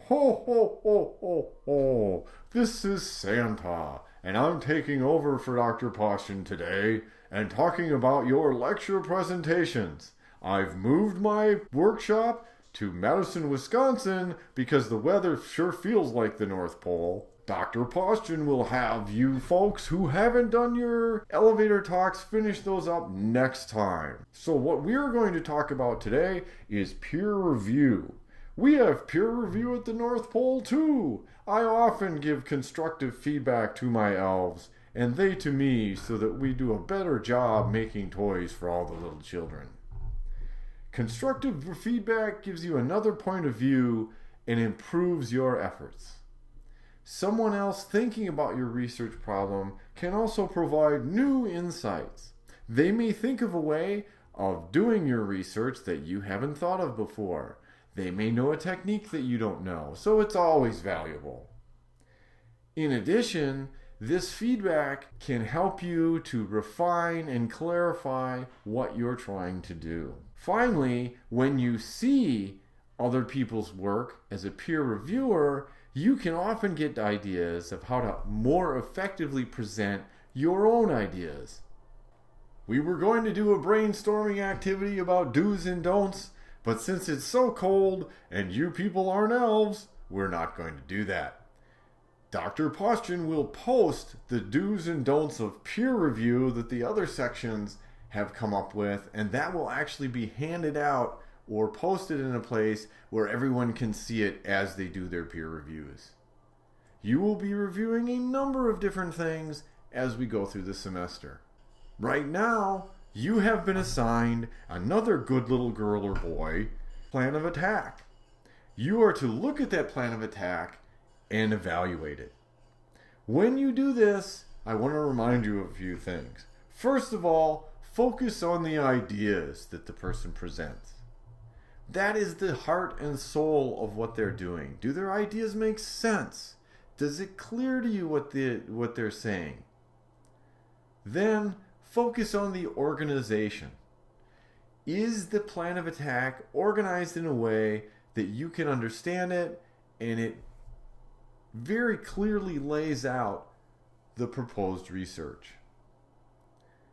Ho, ho, ho, ho, ho. This is Santa, and I'm taking over for Dr. Poston today and talking about your lecture presentations. I've moved my workshop to Madison, Wisconsin because the weather sure feels like the North Pole. Dr. Poston will have you folks who haven't done your elevator talks finish those up next time. So what we're going to talk about today is peer review. We have peer review at the North Pole too. I often give constructive feedback to my elves, and they to me, so that we do a better job making toys for all the little children. Constructive feedback gives you another point of view and improves your efforts. Someone else thinking about your research problem can also provide new insights. They may think of a way of doing your research that you haven't thought of before. They may know a technique that you don't know, so it's always valuable. In addition, this feedback can help you to refine and clarify what you're trying to do. Finally, when you see other people's work as a peer reviewer, you can often get ideas of how to more effectively present your own ideas. We were going to do a brainstorming activity about do's and don'ts, but since it's so cold and you people aren't elves, we're not going to do that. Dr. Poston will post the do's and don'ts of peer review that the other sections have come up with, and that will actually be handed out or posted in a place where everyone can see it as they do their peer reviews. You will be reviewing a number of different things as we go through the semester. Right now, you have been assigned another good little girl or boy plan of attack. You are to look at that plan of attack and evaluate it. When you do this, I want to remind you of a few things. First of all, focus on the ideas that the person presents. That is the heart and soul of what they're doing. Do their ideas make sense? Does it clear to you what they're saying? Then focus on the organization. Is the plan of attack organized in a way that you can understand it and it very clearly lays out the proposed research?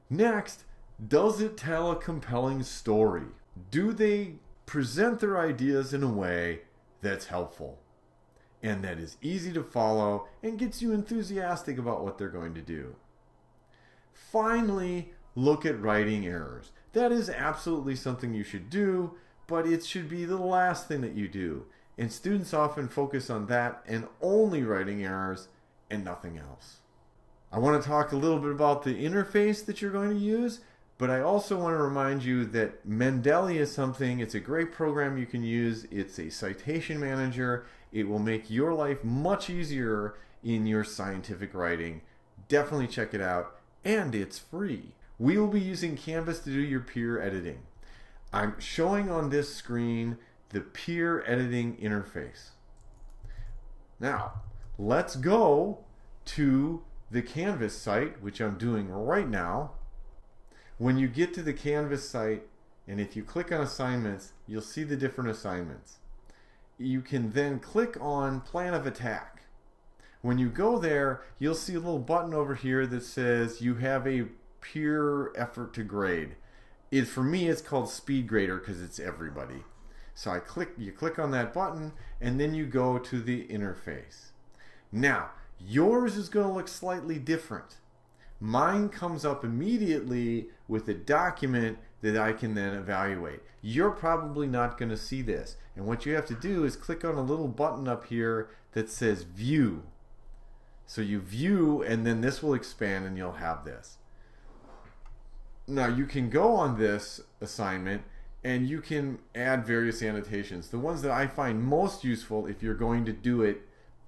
Next, does it tell a compelling story? Do they present their ideas in a way that's helpful and that is easy to follow and gets you enthusiastic about what they're going to do? Finally, look at writing errors. That is absolutely something you should do, but it should be the last thing that you do. And students often focus on that and only writing errors and nothing else. I want to talk a little bit about the interface that you're going to use, but I also want to remind you that Mendeley is something, it's a great program you can use. It's a citation manager. It will make your life much easier in your scientific writing. Definitely check it out, and it's free. We will be using Canvas to do your peer editing. I'm showing on this screen the peer editing interface. Now, let's go to the Canvas site, which I'm doing right now. When you get to the Canvas site, and if you click on assignments, you'll see the different assignments. You can then click on plan of attack. When you go there, you'll see a little button over here that says you have a peer effort to grade. For me, it's called Speed Grader because it's everybody. So you click on that button, and then you go to the interface. Now, yours is going to look slightly different. Mine comes up immediately with a document that I can then evaluate. You're probably not going to see this. And what you have to do is click on a little button up here that says View. So you view, and then this will expand and you'll have this. Now you can go on this assignment and you can add various annotations. The ones that I find most useful if you're going to do it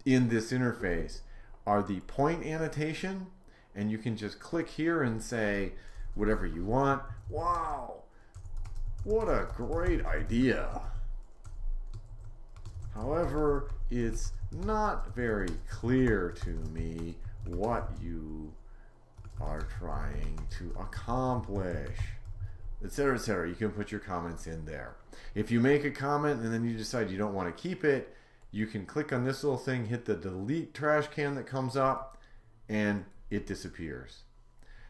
in this interface are the point annotation, and you can just click here and say whatever you want. Wow, what a great idea. However, it's not very clear to me what you are trying to accomplish, etc., etc. You can put your comments in there. If you make a comment and then you decide you don't want to keep it, you can click on this little thing, hit the delete trash can that comes up, and it disappears.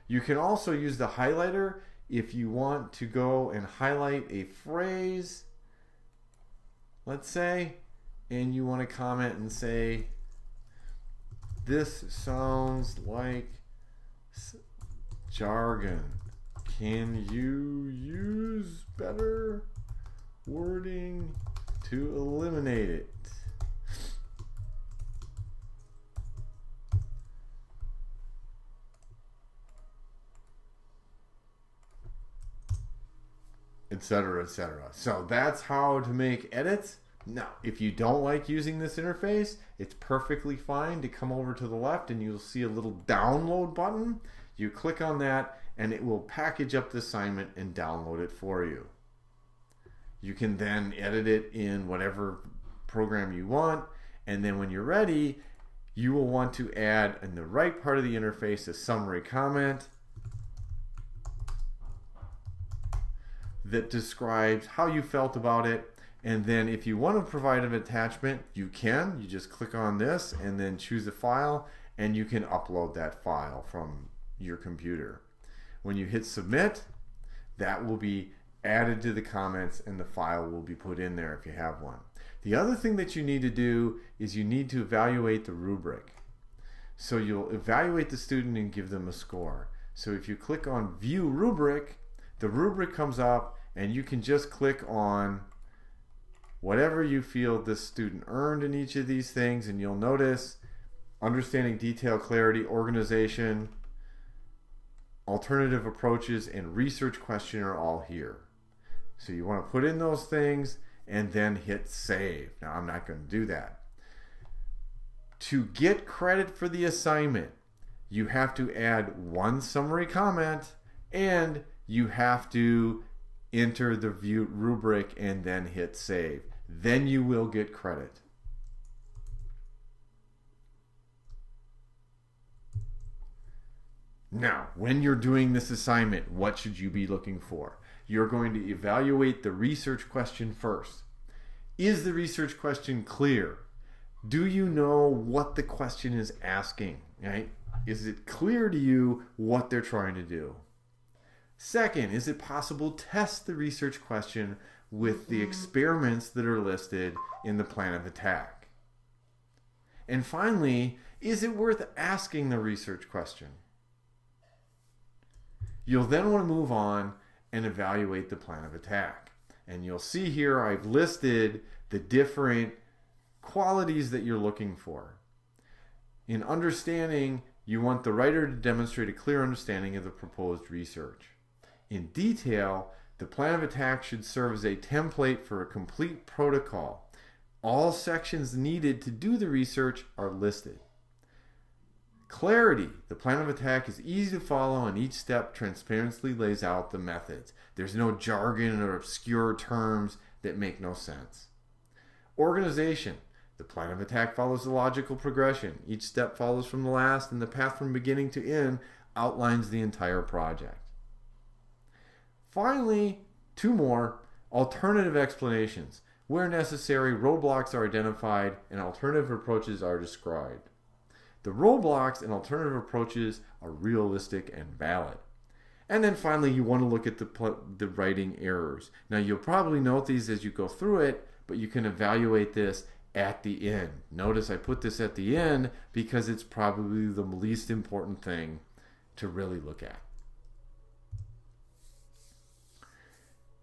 You can also use the highlighter if you want to go and highlight a phrase, let's say, and you want to comment and say, this sounds like jargon. Can you use better wording to eliminate it? Etc., etc. So that's how to make edits. Now, if you don't like using this interface, it's perfectly fine to come over to the left and you'll see a little download button. You click on that and it will package up the assignment and download it for you. You can then edit it in whatever program you want, and then when you're ready, you will want to add in the right part of the interface a summary comment that describes how you felt about it. And then if you want to provide an attachment, you can. You just click on this and then choose a file, and you can upload that file from your computer. When you hit submit, that will be added to the comments and the file will be put in there if you have one. The other thing that you need to do is you need to evaluate the rubric. So you'll evaluate the student and give them a score. So if you click on view rubric, the rubric comes up and you can just click on whatever you feel this student earned in each of these things, and you'll notice understanding, detail, clarity, organization, alternative approaches, and research question are all here. So you want to put in those things and then hit save. Now I'm not going to do that. To get credit for the assignment, you have to add one summary comment and you have to enter the view rubric and then hit save. Then you will get credit. Now, when you're doing this assignment, what should you be looking for? You're going to evaluate the research question first. Is the research question clear? Do you know what the question is asking? Right? Is it clear to you what they're trying to do? Second, is it possible to test the research question with the experiments that are listed in the plan of attack? And finally, is it worth asking the research question? You'll then want to move on and evaluate the plan of attack. And you'll see here I've listed the different qualities that you're looking for. In understanding, you want the writer to demonstrate a clear understanding of the proposed research. In detail, the plan of attack should serve as a template for a complete protocol. All sections needed to do the research are listed. Clarity. The plan of attack is easy to follow and each step transparently lays out the methods. There's no jargon or obscure terms that make no sense. Organization. The plan of attack follows a logical progression. Each step follows from the last, and the path from beginning to end outlines the entire project. Finally, two more. Alternative explanations. Where necessary, roadblocks are identified and alternative approaches are described. The roadblocks and alternative approaches are realistic and valid. And then finally, you want to look at the writing errors. Now, you'll probably note these as you go through it, but you can evaluate this at the end. Notice I put this at the end because it's probably the least important thing to really look at.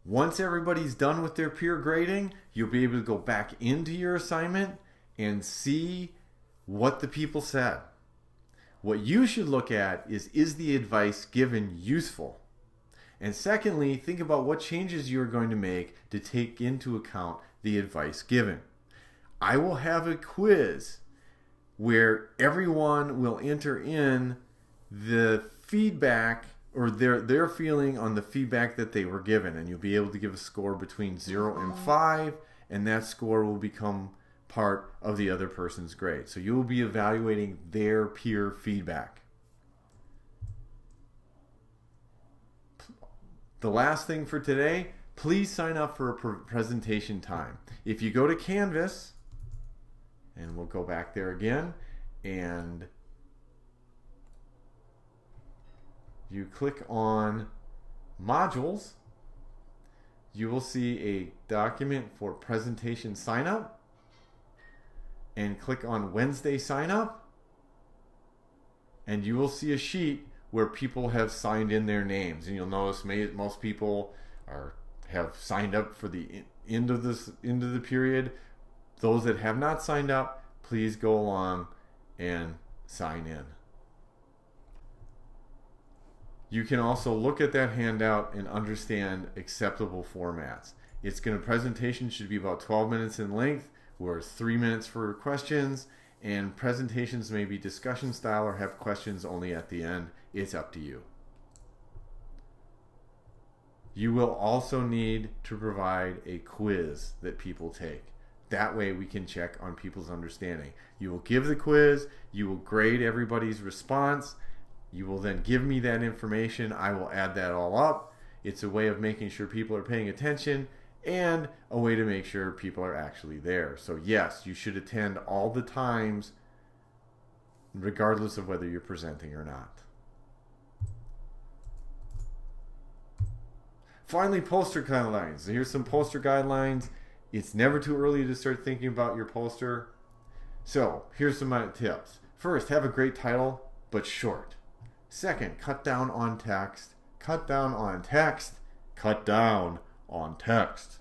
Once everybody's done with their peer grading, you'll be able to go back into your assignment and see what the people said. What you should look at is the advice given useful? And secondly, think about what changes you're going to make to take into account the advice given. I will have a quiz where everyone will enter in the feedback or their feeling on the feedback that they were given, and you'll be able to give a score between 0 and 5, and that score will become part of the other person's grade. So you will be evaluating their peer feedback. The last thing for today, please sign up for a presentation time. If you go to Canvas And we'll go back there again, and you click on modules. You will see a document for presentation sign up, and click on Wednesday sign up, and you will see a sheet where people have signed in their names. And you'll notice most people have signed up for the end of the period. Those that have not signed up, please go along and sign in. You can also look at that handout and understand acceptable formats. Presentation should be about 12 minutes in length, where 3 minutes for questions, and presentations may be discussion style or have questions only at the end. It's up to you. You will also need to provide a quiz that people take. That way we can check on people's understanding. You will give the quiz, you will grade everybody's response, you will then give me that information, I will add that all up. It's a way of making sure people are paying attention and a way to make sure people are actually there. So yes, you should attend all the times regardless of whether you're presenting or not. Finally, poster guidelines. Here's some poster guidelines. It's never too early to start thinking about your poster. So here's some tips. First, have a great title, but short. Second, cut down on text. Cut down on text. Cut down on text.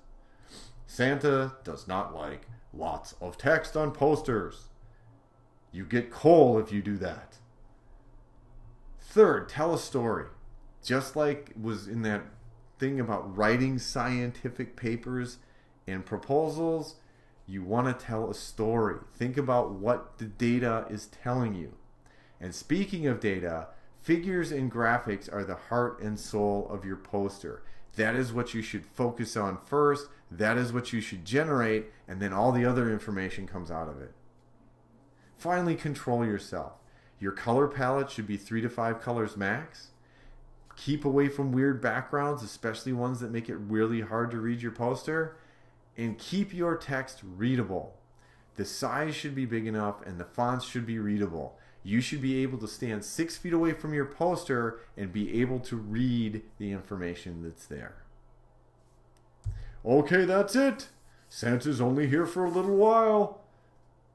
Santa does not like lots of text on posters. You get coal if you do that. Third, tell a story. Just like was in that thing about writing scientific papers and proposals, you want to tell a story. Think about what the data is telling you. And speaking of data, figures and graphics are the heart and soul of your poster. That is what you should focus on first. That is what you should generate, and then all the other information comes out of it. Finally, control yourself. Your color palette should be 3 to 5 colors max. Keep away from weird backgrounds, especially ones that make it really hard to read your poster. And keep your text readable. The size should be big enough and the fonts should be readable. You should be able to stand 6 feet away from your poster and be able to read the information that's there. Okay, that's it. Santa's only here for a little while.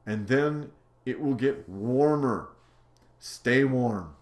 And then it will get warmer. Stay warm.